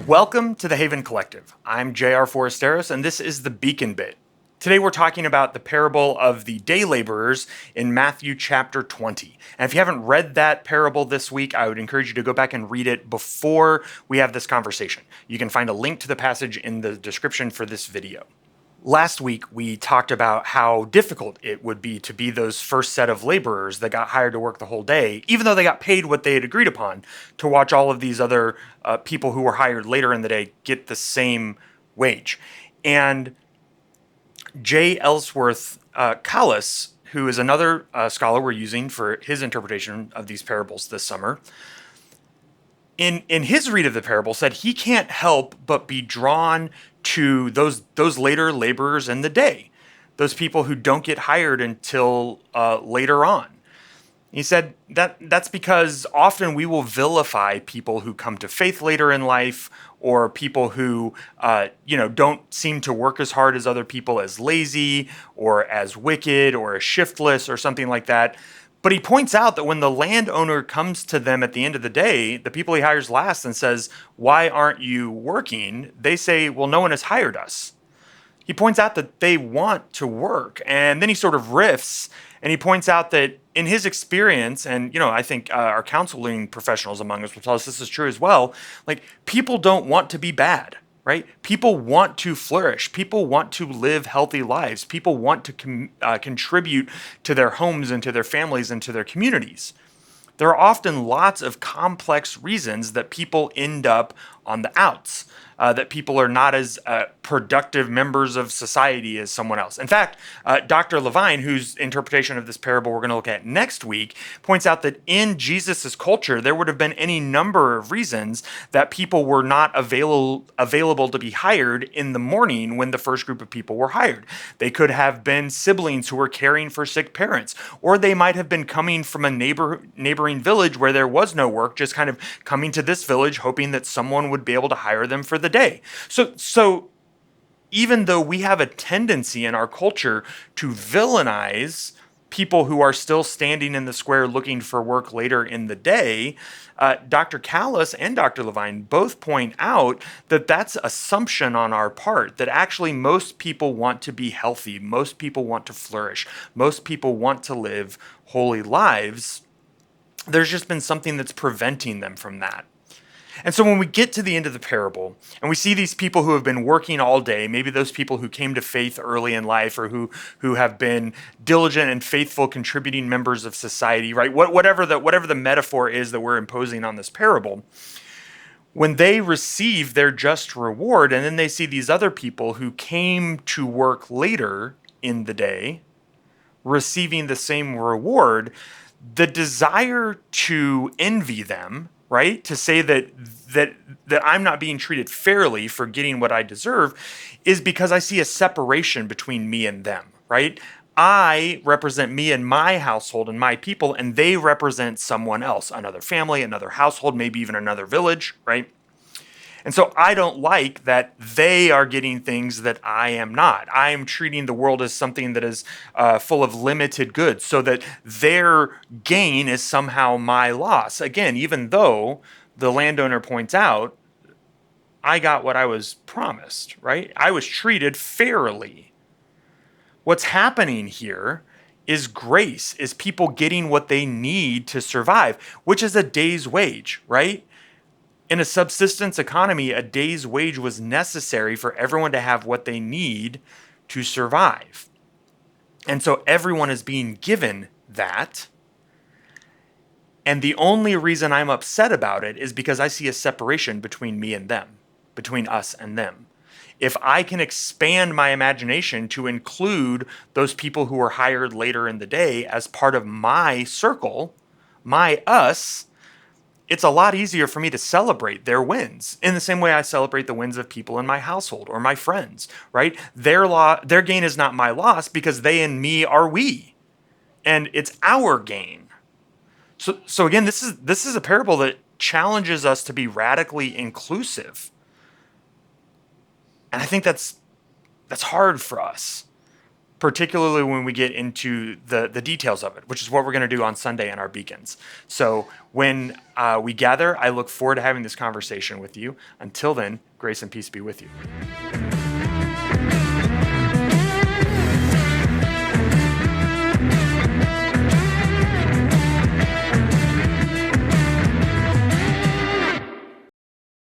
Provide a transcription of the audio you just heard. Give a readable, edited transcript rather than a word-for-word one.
Welcome to the Haven Collective. I'm J.R. Foresteros, and this is the Beacon Bit. Today we're talking about the parable of the day laborers in Matthew chapter 20. And if you haven't read that parable this week, I would encourage you to go back and read it before we have this conversation. You can find a link to the passage in the description for this video. Last week, we talked about how difficult it would be to be those first set of laborers that got hired to work the whole day, even though they got paid what they had agreed upon, to watch all of these other people who were hired later in the day get the same wage. And J. Ellsworth Kallis, who is another scholar we're using for his interpretation of these parables this summer, in his read of the parable said he can't help but be drawn to those later laborers in the day, those people who don't get hired until later on. He said that's because often we will vilify people who come to faith later in life, or people who don't seem to work as hard as other people, as lazy or as wicked or as shiftless or something like that. But he points out that when the landowner comes to them at the end of the day, the people he hires last, and says, "Why aren't you working?" they say, "Well, no one has hired us." He points out that they want to work. And then he sort of riffs, and he points out that in his experience, and I think our counseling professionals among us will tell us this is true as well, like, people don't want to be bad. Right? People want to flourish. People want to live healthy lives. People want to contribute to their homes and to their families and to their communities. There are often lots of complex reasons that people end up on the outs, that people are not as productive members of society as someone else. In fact, Dr. Levine, whose interpretation of this parable we're going to look at next week, points out that in Jesus's culture, there would have been any number of reasons that people were not available to be hired in the morning when the first group of people were hired. They could have been siblings who were caring for sick parents, or they might have been coming from a neighboring village where there was no work, just kind of coming to this village hoping that someone would be able to hire them for the day. So even though we have a tendency in our culture to villainize people who are still standing in the square looking for work later in the day, Dr. Kallis and Dr. Levine both point out that that's assumption on our part, that actually most people want to be healthy, most people want to flourish, most people want to live holy lives. There's just been something that's preventing them from that. And so when we get to the end of the parable and we see these people who have been working all day, maybe those people who came to faith early in life, or who have been diligent and faithful contributing members of society, right? Whatever the metaphor is that we're imposing on this parable, when they receive their just reward, and then they see these other people who came to work later in the day receiving the same reward, the desire to envy them, right? To say that I'm not being treated fairly for getting what I deserve, is because I see a separation between me and them, right? I represent me and my household and my people, and they represent someone else, another family, another household, maybe even another village, right? And so I don't like that they are getting things that I am not. I am treating the world as something that is full of limited goods, so that their gain is somehow my loss. Again, even though the landowner points out, I got what I was promised, right? I was treated fairly. What's happening here is grace, is people getting what they need to survive, which is a day's wage, right? In a subsistence economy, a day's wage was necessary for everyone to have what they need to survive. And so everyone is being given that. And the only reason I'm upset about it is because I see a separation between me and them, between us and them. If I can expand my imagination to include those people who are hired later in the day as part of my circle, my us, it's a lot easier for me to celebrate their wins in the same way I celebrate the wins of people in my household or my friends, right? Their gain is not my loss, because they and me are we, and it's our gain. So again, this is a parable that challenges us to be radically inclusive. And I think that's hard for us. particularly when we get into the details of it, which is what we're going to do on Sunday in our beacons. So when we gather, I look forward to having this conversation with you. Until then, grace and peace be with you.